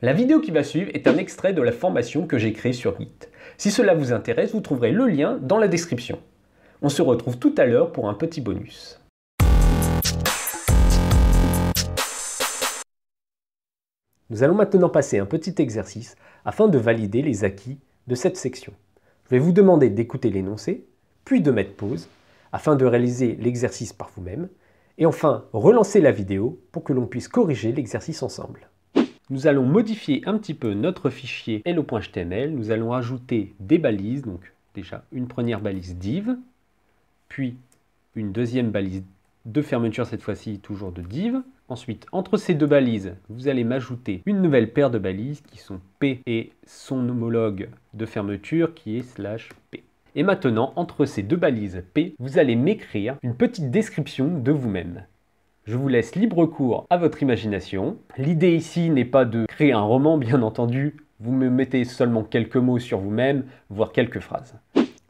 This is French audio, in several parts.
La vidéo qui va suivre est un extrait de la formation que j'ai créée sur Git. Si cela vous intéresse, vous trouverez le lien dans la description. On se retrouve tout à l'heure pour un petit bonus. Nous allons maintenant passer un petit exercice afin de valider les acquis de cette section. Je vais vous demander d'écouter l'énoncé, puis de mettre pause afin de réaliser l'exercice par vous-même, et enfin relancer la vidéo pour que l'on puisse corriger l'exercice ensemble. Nous allons modifier un petit peu notre fichier hello.html, nous allons ajouter des balises, donc déjà une première balise div, puis une deuxième balise de fermeture, cette fois-ci toujours de div. Ensuite, entre ces deux balises, vous allez m'ajouter une nouvelle paire de balises qui sont P et son homologue de fermeture qui est /P. Et maintenant, entre ces deux balises P, vous allez m'écrire une petite description de vous-même. Je vous laisse libre cours à votre imagination. L'idée ici n'est pas de créer un roman, bien entendu. Vous me mettez seulement quelques mots sur vous-même, voire quelques phrases.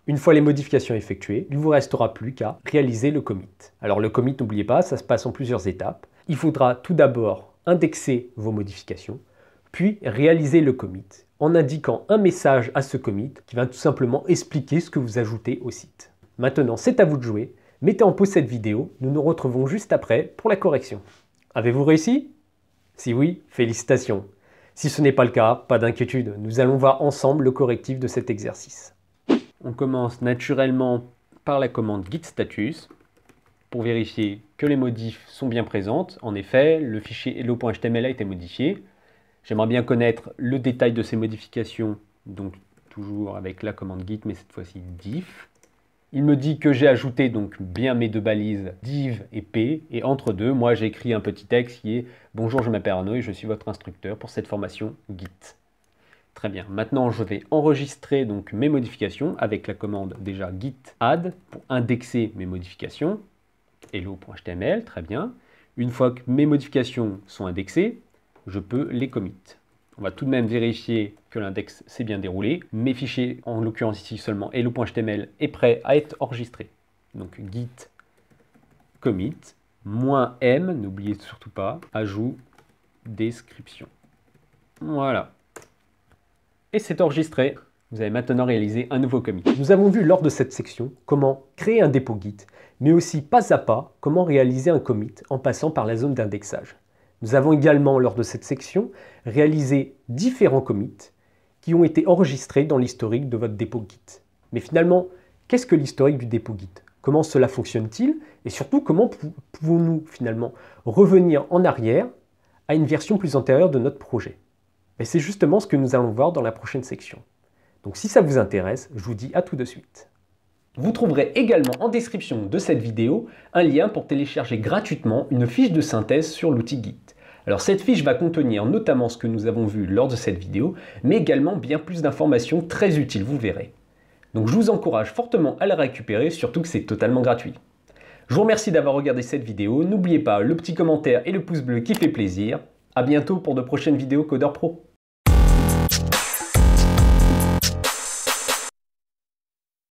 Une fois les modifications effectuées, il ne vous restera plus qu'à réaliser le commit. Alors le commit, n'oubliez pas, ça se passe en plusieurs étapes. Il faudra tout d'abord indexer vos modifications, puis réaliser le commit en indiquant un message à ce commit qui va tout simplement expliquer ce que vous ajoutez au site. Maintenant, c'est à vous de jouer. Mettez en pause cette vidéo, nous nous retrouvons juste après pour la correction. Avez-vous réussi? Si oui, félicitations. Si ce n'est pas le cas, pas d'inquiétude, nous allons voir ensemble le correctif de cet exercice. On commence naturellement par la commande git status pour vérifier que les modifs sont bien présentes. En effet, le fichier hello.html a été modifié. J'aimerais bien connaître le détail de ces modifications, donc toujours avec la commande git, mais cette fois-ci diff. Il me dit que j'ai ajouté donc bien mes deux balises div et p, et entre deux, moi j'ai écrit un petit texte qui est « Bonjour, je m'appelle Arnaud et je suis votre instructeur pour cette formation Git ». Très bien, maintenant je vais enregistrer donc mes modifications avec la commande déjà git add pour indexer mes modifications, hello.html, très bien. Une fois que mes modifications sont indexées, je peux les commit. On va tout de même vérifier que l'index s'est bien déroulé. Mes fichiers, en l'occurrence ici seulement hello.html, est prêt à être enregistré. Donc git commit, -m, n'oubliez surtout pas, ajout description. Voilà. Et c'est enregistré. Vous avez maintenant réalisé un nouveau commit. Nous avons vu lors de cette section comment créer un dépôt Git, mais aussi pas à pas comment réaliser un commit en passant par la zone d'indexage. Nous avons également, lors de cette section, réalisé différents commits qui ont été enregistrés dans l'historique de votre dépôt Git. Mais finalement, qu'est-ce que l'historique du dépôt Git? Comment cela fonctionne-t-il? Et surtout, comment pouvons-nous finalement revenir en arrière à une version plus antérieure de notre projet? Et c'est justement ce que nous allons voir dans la prochaine section. Donc si ça vous intéresse, je vous dis à tout de suite. Vous trouverez également en description de cette vidéo un lien pour télécharger gratuitement une fiche de synthèse sur l'outil Git. Alors cette fiche va contenir notamment ce que nous avons vu lors de cette vidéo, mais également bien plus d'informations très utiles, vous verrez. Donc je vous encourage fortement à la récupérer, surtout que c'est totalement gratuit. Je vous remercie d'avoir regardé cette vidéo, n'oubliez pas le petit commentaire et le pouce bleu qui fait plaisir. À bientôt pour de prochaines vidéos Codeur Pro.